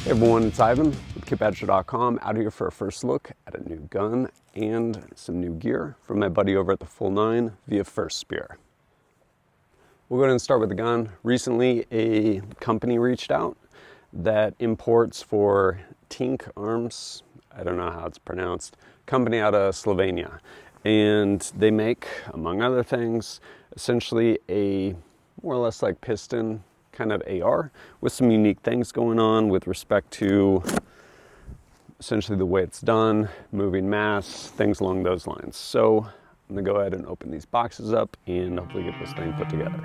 Hey everyone, it's Ivan with KitBadger.com, out here for a first look at a new gun and some new gear from my buddy over at the Full 9 via First Spear. We'll go ahead and start with the gun. Recently, a company reached out that imports for TINCK Arms, I don't know how it's pronounced, company out of Slovenia. And they make, among other things, essentially a more or less like Piston kind of AR with some unique things going on with respect to essentially the way it's done, moving mass, things along those lines. So I'm gonna go ahead and open these boxes up and hopefully get this thing put together.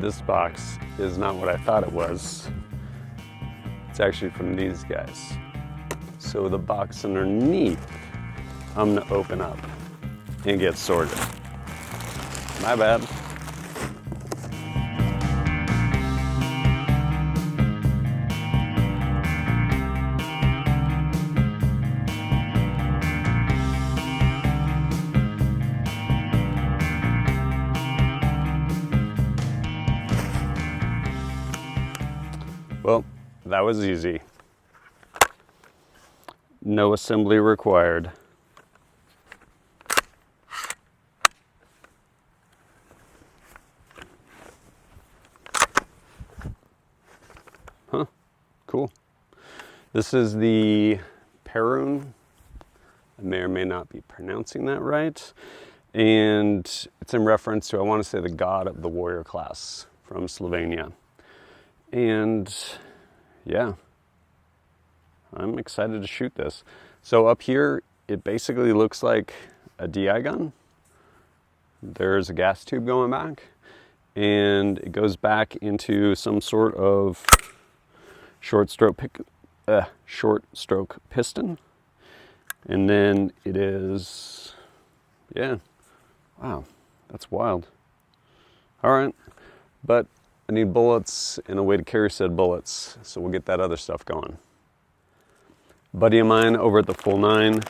This box is not what I thought it was. It's actually from these guys. So the box underneath, I'm gonna open up and get sorted. My bad. Well, that was easy. No assembly required. Huh, cool. This is the Perun. I may or may not be pronouncing that right. And it's in reference to, I want to say, the god of the warrior class from Slovenia. And yeah, I'm excited to shoot this. So up here, it basically looks like a DI gun. There's a gas tube going back, and it goes back into some sort of short stroke piston. And then it is, yeah, wow, that's wild. All right, but I need bullets and a way to carry said bullets, so we'll get that other stuff going. Buddy of mine over at the Full 9,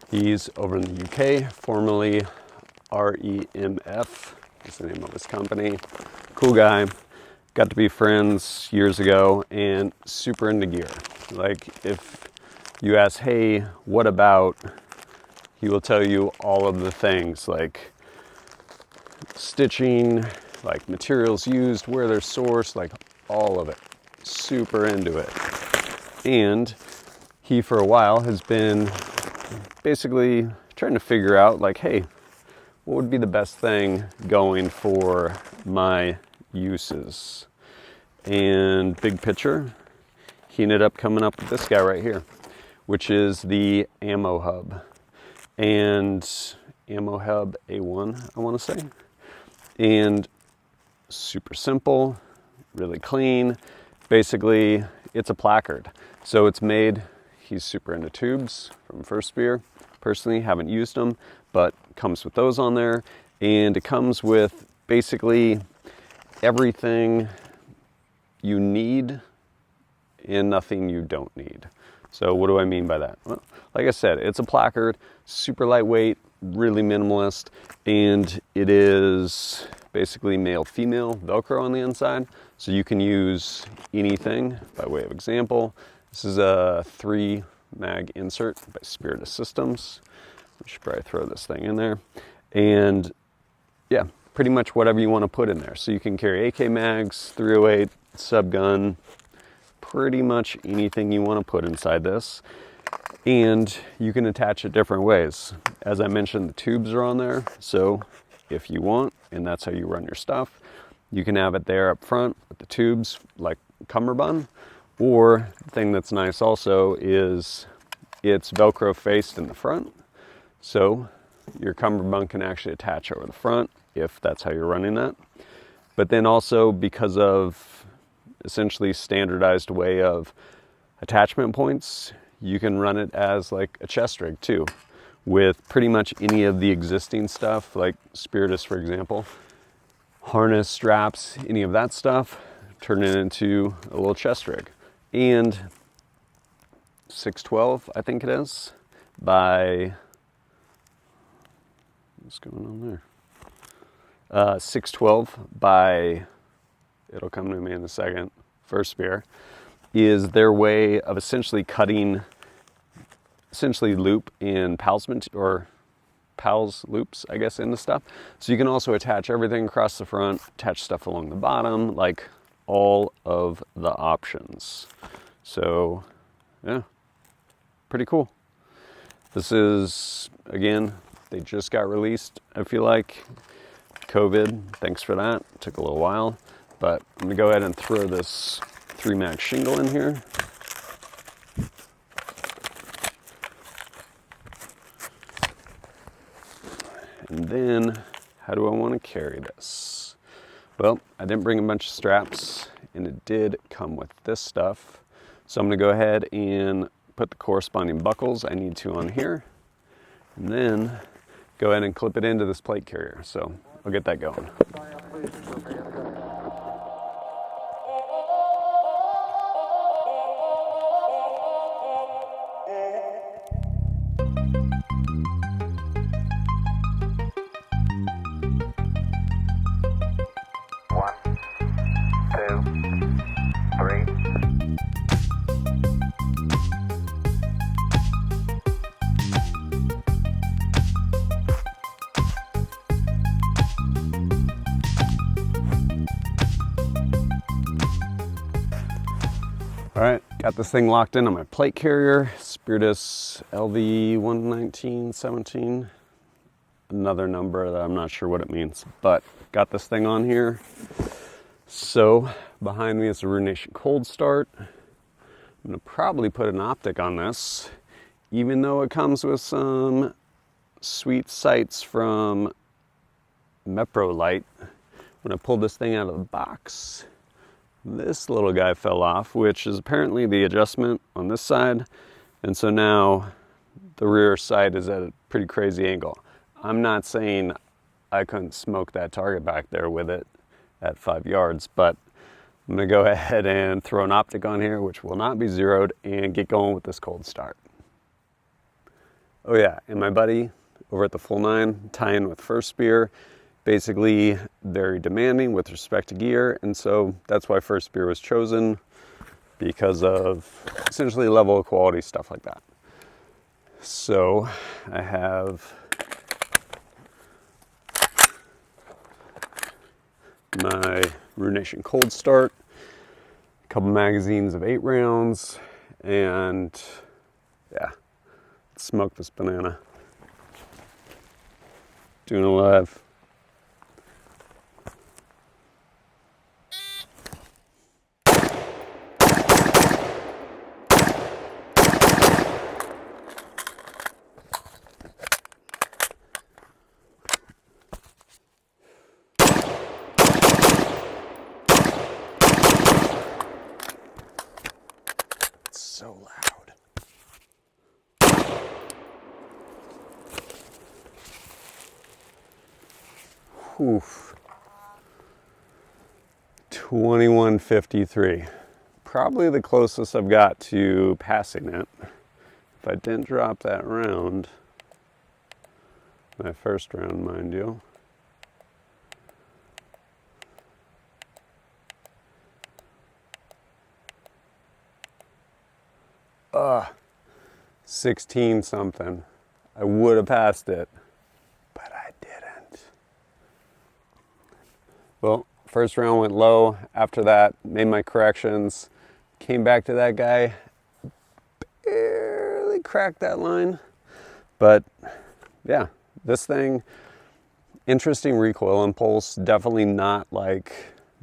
he's over in the UK, formerly REMF, is the name of his company. Cool guy, got to be friends years ago, and super into gear. Like, if you ask, hey, what about, he will tell you all of the things, like stitching, like materials used, where they're sourced, like all of it. Super into it. And he, for a while, has been basically trying to figure out, like, hey, what would be the best thing going for my uses? And big picture, he ended up coming up with this guy right here, which is the Ammo Hub. And Ammo Hub A1, I want to say. And super simple, really clean. Basically, it's a placard. So it's made, he's super into tubes from First Spear. Personally, haven't used them, but comes with those on there. And it comes with basically everything you need and nothing you don't need. So what do I mean by that? Well, like I said, it's a placard, super lightweight, really minimalist, and it is basically male-female Velcro on the inside, so you can use anything. By way of example, this is a 3-mag insert by Spirit Systems. We should probably throw this thing in there. And yeah, pretty much whatever you want to put in there. So you can carry AK mags, 308, subgun, pretty much anything you want to put inside this. And you can attach it different ways. As I mentioned, the tubes are on there, so if you want, and that's how you run your stuff, you can have it there up front with the tubes like cummerbund. Or the thing that's nice also is it's Velcro faced in the front, so your cummerbund can actually attach over the front if that's how you're running that. But then also, because of essentially standardized way of attachment points, you can run it as like a chest rig too, with pretty much any of the existing stuff, like Spiritus, for example, harness, straps, any of that stuff, turn it into a little chest rig. And 612, I think it is, by, what's going on there? 612 by, it'll come to me in a second, First Spear, is their way of essentially cutting, loop in PALS loops, I guess, in the stuff. So you can also attach everything across the front, attach stuff along the bottom, like all of the options. So yeah, pretty cool. This is, again, they just got released, I feel like. COVID, thanks for that. Took a little while, but I'm gonna go ahead and throw this 3 max shingle in here. And then, how do I want to carry this? Well, I didn't bring a bunch of straps, and it did come with this stuff. So I'm going to go ahead and put the corresponding buckles I need to on here, and then go ahead and clip it into this plate carrier. So I'll get that going. All right, got this thing locked in on my plate carrier, Spiritus LV11917. Another number that I'm not sure what it means, but got this thing on here. So behind me is the Ruination Cold Start. I'm gonna probably put an optic on this, even though it comes with some sweet sights from Meprolite. When I pulled this thing out of the box, this little guy fell off, which is apparently the adjustment on this side. And so now the rear sight is at a pretty crazy angle. I'm not saying I couldn't smoke that target back there with it at 5 yards, but I'm gonna go ahead and throw an optic on here, which will not be zeroed, and get going with this cold start. Oh yeah, and my buddy over at the Full 9, tie-in with First Spear, basically very demanding with respect to gear, and so that's why First Spear was chosen, because of essentially level of quality, stuff like that. So I have my Ruination Cold Start, a couple magazines of 8 rounds, and yeah, let's smoke this banana. Doing it live. So loud. Oof. 2153. Probably the closest I've got to passing it. If I didn't drop that round, my first round, mind you. Ugh, 16 something. I would have passed it, but I didn't. Well, first round went low. After that, made my corrections. Came back to that guy. Barely cracked that line. But yeah, this thing, interesting recoil impulse. Definitely not like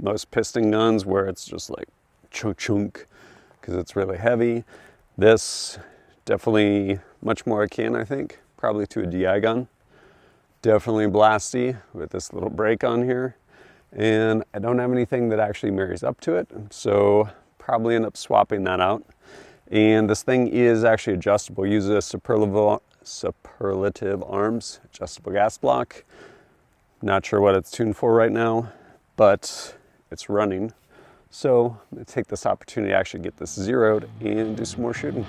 most piston guns where it's just like chunk, because it's really heavy. This definitely much more akin, I think, probably to a DI gun. Definitely blasty with this little brake on here. And I don't have anything that actually marries up to it, so probably end up swapping that out. And this thing is actually adjustable. Uses a superlative arms, adjustable gas block. Not sure what it's tuned for right now, but it's running. So I'm going to take this opportunity to actually get this zeroed and do some more shooting.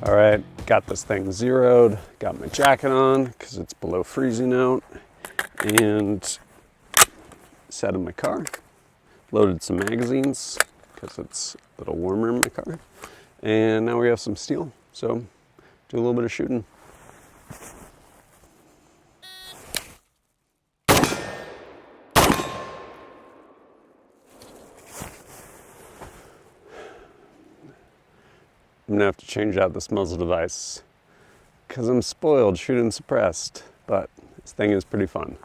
All right, got this thing zeroed, got my jacket on because it's below freezing out, and sat in my car, loaded some magazines because it's a little warmer in my car, and now we have some steel, so do a little bit of shooting. I'm gonna have to change out this muzzle device because I'm spoiled shooting suppressed, but this thing is pretty fun.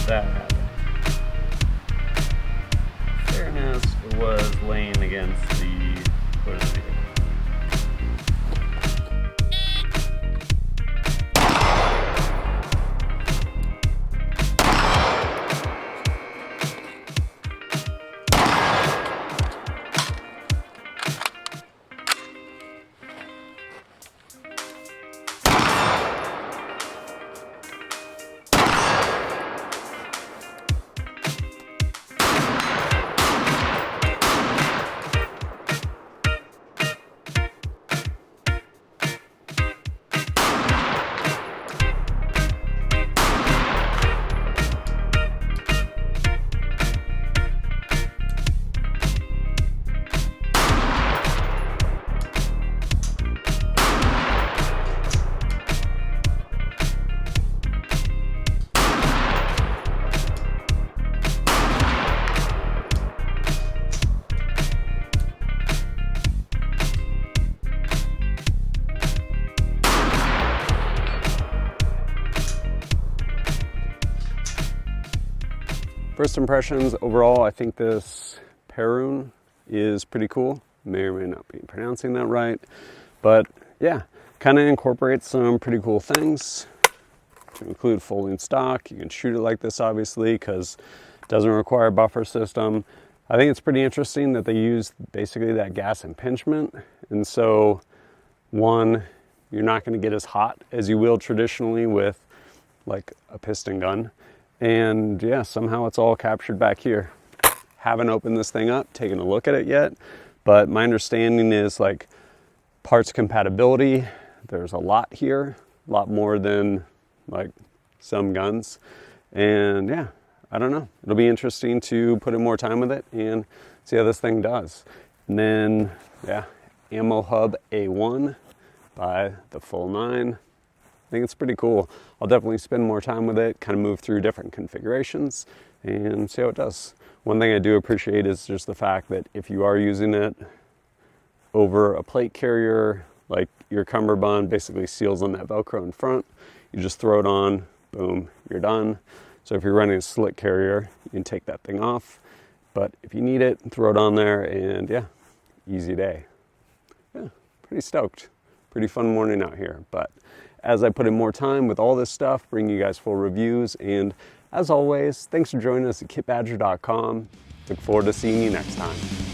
That happened. Fairness, it was laying against the hood of the vehicle. First impressions, overall, I think this Perun is pretty cool. May or may not be pronouncing that right, but yeah, kind of incorporates some pretty cool things. To include folding stock, you can shoot it like this obviously because it doesn't require a buffer system. I think it's pretty interesting that they use basically that gas impingement, and so one, you're not going to get as hot as you will traditionally with like a piston gun. And yeah, somehow it's all captured back here. Haven't opened this thing up, taken a look at it yet, but my understanding is like parts compatibility, there's a lot here, a lot more than like some guns. And yeah, I don't know. It'll be interesting to put in more time with it and see how this thing does. And then yeah, ammo hub A1 by the full 9. I think it's pretty cool. I'll definitely spend more time with it, kind of move through different configurations and see how it does. One thing I do appreciate is just the fact that if you are using it over a plate carrier, like your cummerbund basically seals on that Velcro in front, you just throw it on, boom, you're done. So if you're running a slick carrier, you can take that thing off. But if you need it, throw it on there and yeah, easy day. Yeah, pretty stoked. Pretty fun morning out here. But as I put in more time with all this stuff, bring you guys full reviews. And as always, thanks for joining us at kitbadger.com. Look forward to seeing you next time.